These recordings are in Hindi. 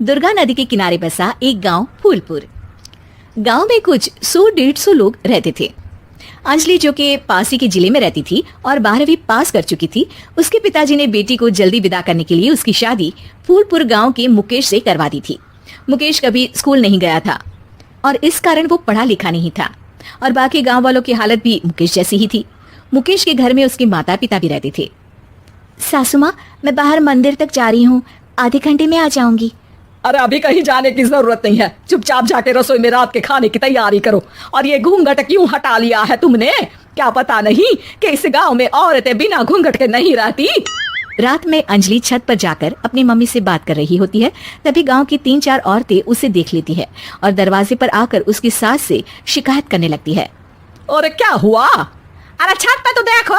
दुर्गा नदी के किनारे बसा एक गांव फूलपुर। गांव में कुछ 100-150 लोग रहते थे। अंजलि, जो कि पास ही के जिले में रहती थी और 12वीं पास कर चुकी थी, उसके पिताजी ने बेटी को जल्दी विदा करने के लिए उसकी शादी फूलपुर गांव के मुकेश से करवा दी थी। मुकेश कभी स्कूल नहीं गया था और इस कारण वो पढ़ा लिखा नहीं था और बाकी गांव वालों की हालत भी मुकेश जैसी ही थी। मुकेश के घर में उसके माता पिता भी रहते थे। सासू माँ, मैं बाहर मंदिर तक जा रही हूँ, आधे घंटे में आ जाऊंगी। अरे अभी कहीं जाने की जरूरत नहीं है, चुपचाप जाके रसोई में रात के खाने की तैयारी करो। और ये घूंघट क्यों हटा लिया है तुमने? क्या पता नहीं कि इस गांव में औरतें बिना घूंघट के नहीं रहती। रात में अंजलि छत पर जाकर अपनी मम्मी से बात कर रही होती है। तभी गांव की 3-4 औरतें उसे देख लेती है और दरवाजे पर आकर उसकी सास से शिकायत करने लगती है। और क्या हुआ? अरे छत पे तो देखो,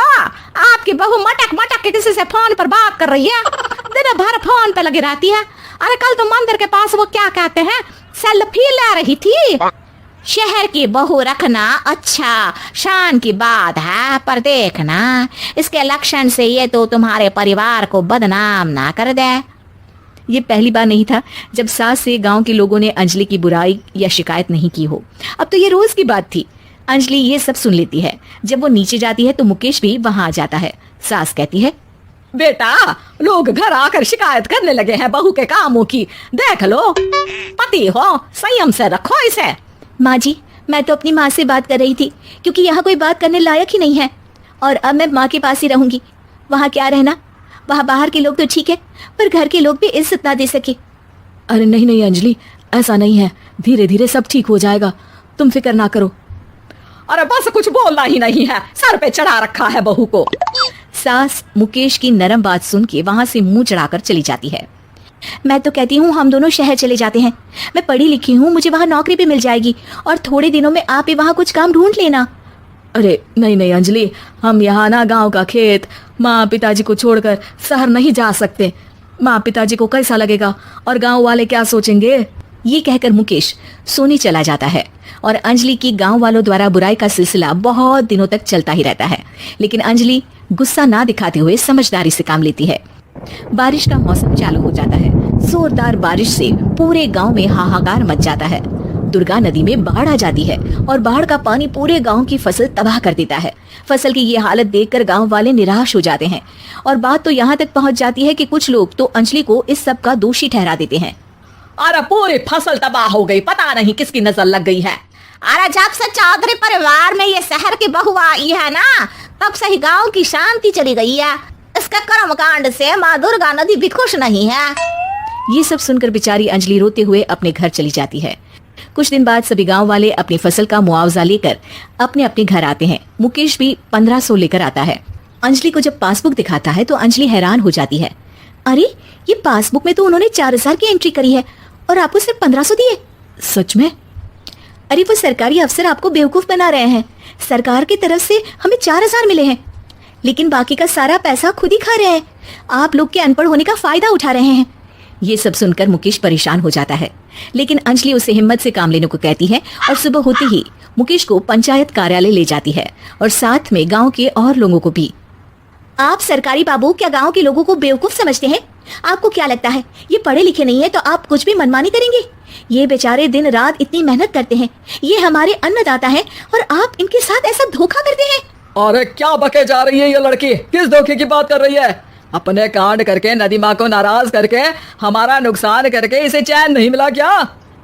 आपकी बहू मटक मटक के किसी से फोन पर बात कर रही है। दिन भर फोन पे लगी रहती है। अरे कल तो मंदिर के पास वो क्या कहते हैं, सेल्फी ले रही थी। शहर की बहू रखना अच्छा शान की बात है, पर देखना इसके लक्षण से ये तो तुम्हारे परिवार को बदनाम ना कर दे। ये पहली बार नहीं था जब सास से गांव के लोगों ने अंजलि की बुराई या शिकायत नहीं की हो। अब तो ये रोज की बात थी। अंजलि ये सब सुन लेती है। जब वो नीचे जाती है तो मुकेश भी वहां आ जाता है। सास कहती है, बेटा, लोग घर आकर शिकायत करने लगे हैं बहू के कामों की। देख लो, पति हो, संयम से रखो इसे। माँ जी, मैं तो अपनी माँ से बात कर रही थी क्योंकि यहाँ कोई बात करने लायक ही नहीं है और अब मैं माँ के पास ही रहूंगी। वहाँ क्या रहना, वहाँ बाहर के लोग तो ठीक है पर घर के लोग भी इज्जत ना दे सके। अरे नहीं नहीं अंजलि, ऐसा नहीं है, धीरे धीरे सब ठीक हो जाएगा, तुम फिक्र ना करो। अरे बस कुछ बोलना ही नहीं है, सर पे चढ़ा रखा है बहू को। सास मुकेश की नरम बात सुन के वहाँ से मुंह चढ़ाकर चली जाती है। मैं तो कहती हूँ हम दोनों शहर चले जाते हैं। मैं पढ़ी लिखी हूँ, मुझे वहाँ नौकरी भी मिल जाएगी और थोड़े दिनों में आप भी वहाँ कुछ काम ढूंढ लेना। अरे नहीं नहीं अंजलि, हम यहाँ ना गांव का खेत, माँ पिताजी को छोड़कर शहर नहीं जा सकते। माँ पिताजी को कैसा लगेगा और गांव वाले क्या सोचेंगे? ये कहकर मुकेश सोने चला जाता है और अंजलि की गांव वालों द्वारा बुराई का सिलसिला बहुत दिनों तक चलता ही रहता है। लेकिन अंजलि गुस्सा ना दिखाते हुए समझदारी से काम लेती है। बारिश का मौसम चालू हो जाता है। जोरदार बारिश से पूरे गांव में हाहाकार मच जाता है। दुर्गा नदी में बाढ़ आ जाती है और बाढ़ का पानी पूरे गांव की फसल तबाह कर देता है। फसल की ये हालत देखकर गांव वाले निराश हो जाते हैं और बात तो यहाँ तक पहुँच जाती है कि कुछ लोग तो अंजलि को इस सब का दोषी ठहरा देते हैं। अरे पूरी फसल तबाह हो गई, पता नहीं किसकी नजर लग गई है। अरे जब से चौधरी परिवार में ये शहर की बहू आई है ना, तब से ही गांव की शांति चली गई है। इसके कर्म कांड से माँ दुर्गा नदी भी खुश नहीं है। ये सब सुनकर बेचारी अंजलि रोते हुए अपने घर चली जाती है। कुछ दिन बाद सभी गांव वाले अपनी फसल का मुआवजा लेकर अपने अपने घर आते हैं। मुकेश भी 1500 लेकर आता है। अंजलि को जब पासबुक दिखाता है तो अंजलि हैरान हो जाती है। अरे, ये पासबुक में तो उन्होंने 4000 की एंट्री करी है और आपको सिर्फ 1500 दिए। सच में? अरे वो सरकारी अफसर आपको बेवकूफ बना रहे हैं। सरकार की तरफ से हमें 4000 मिले हैं, लेकिन बाकी का सारा पैसा खुद ही खा रहे हैं। आप लोग के अनपढ़ होने का फायदा उठा रहे हैं। ये सब सुनकर मुकेश परेशान हो जाता है, लेकिन अंजलि उसे हिम्मत से काम लेने को कहती है और सुबह होते ही मुकेश को पंचायत कार्यालय ले जाती है और साथ में गाँव के और लोगों को भी। आप सरकारी बाबू क्या गाँव के लोगों को बेवकूफ समझते हैं? आपको क्या लगता है ये पढ़े लिखे नहीं है तो आप कुछ भी मनमानी करेंगे? ये बेचारे दिन रात इतनी मेहनत करते हैं, ये हमारे अन्नदाता हैं और आप इनके साथ ऐसा धोखा करते हैं। अरे क्या बके जा रही है ये लड़की? किस धोखे की बात कर रही है? अपने कांड करके नदी माँ को नाराज करके हमारा नुकसान करके इसे चैन नहीं मिला क्या?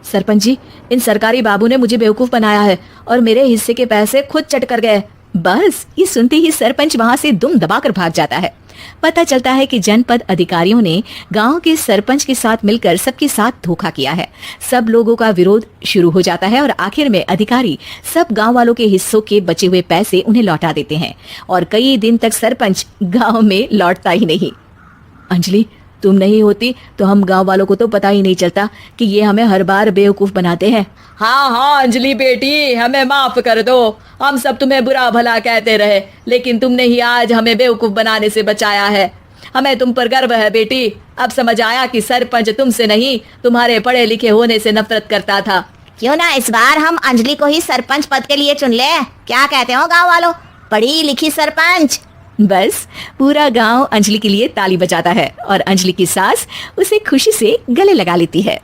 सरपंच जी, इन सरकारी बाबू ने मुझे बेवकूफ बनाया है और मेरे हिस्से के पैसे खुद चट कर गए। बस ये सुनते ही सरपंच वहाँ से दुम दबाकर भाग जाता है। पता चलता है कि जनपद अधिकारियों ने गांव के सरपंच के साथ मिलकर सबके साथ धोखा किया है। सब लोगों का विरोध शुरू हो जाता है और आखिर में अधिकारी सब गांव वालों के हिस्सों के बचे हुए पैसे उन्हें लौटा देते हैं और कई दिन तक सरपंच गांव में लौटता ही नहीं। अंजलि, तुम नहीं होती तो हम गांव वालों को तो पता ही नहीं चलता कि ये हमें हर बार बेवकूफ बनाते हैं। हाँ हाँ अंजलि बेटी, हमें माफ कर दो। हम सब तुम्हें बुरा भला कहते रहे, लेकिन तुमने ही आज हमें बेवकूफ बनाने से बचाया है। हमें तुम पर गर्व है बेटी। अब समझ आया कि सरपंच तुमसे नहीं, तुम्हारे पढ़े लिखे होने से नफरत करता था। क्यों ना इस बार हम अंजलि को ही सरपंच पद के लिए चुन ले? क्या कहते हो गाँव वालों? पढ़ी लिखी सरपंच। बस पूरा गांव अंजलि के लिए ताली बजाता है और अंजलि की सास उसे खुशी से गले लगा लेती है।